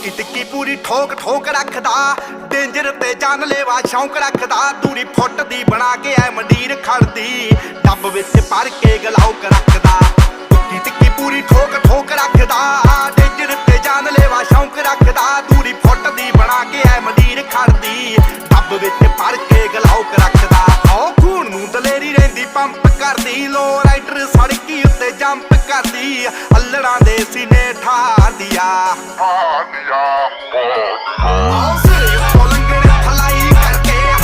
ਟਿੱਕੀ ਟਿੱਕੀ ਪੂਰੀ ਠੋਕ ਠੋਕ ਰੱਖਦਾ, ਡੇਂਜਰ ਤੇ ਜਾਨਲੇਵਾ ਸ਼ੌਂਕ ਰੱਖਦਾ। ਦੂਰੀ ਫੁੱਟ ਦੀ ਬਣਾ ਕੇ ਐ ਮੰਡੀਰ ਖੜਦੀ, ਡੱਬ ਵਿੱਚ ਭਰ ਕੇ ਗਲਾਉਕ ਰੱਖਦਾ। ਟਿੱਕੀ ਟਿੱਕੀ ਪੂਰੀ ਠੋਕ ਠੋਕ ਰੱਖਦਾ, ਡੇਂਜਰ ਤੇ ਜਾਨਲੇਵਾ ਸ਼ੌਂਕ ਰੱਖਦਾ। ਦੂਰੀ ਫੁੱਟ ਦੀ ਬਣਾ ਕੇ ਐ ਮੰਡੀਰ ਖੜਦੀ, ਡੱਬ ਵਿੱਚ ਭਰ ਕੇ ਗਲਾਉਕ ਰੱਖਦਾ। ਓ ਖੂਨ ਨੂੰ ਦਲੇਰੀ ਰਹਿੰਦੀ ਪੰਪ ਕਰਦੀ, ਲੋ ਰਾਈਡਰ ਸੜਕੀ ਉੱਤੇ ਜੰਪ ਕਰਦੀ। ਅੱਲੜਾਂ ਦੇ ਸੀਨੇ ਠਾਰਦੀ ਆ।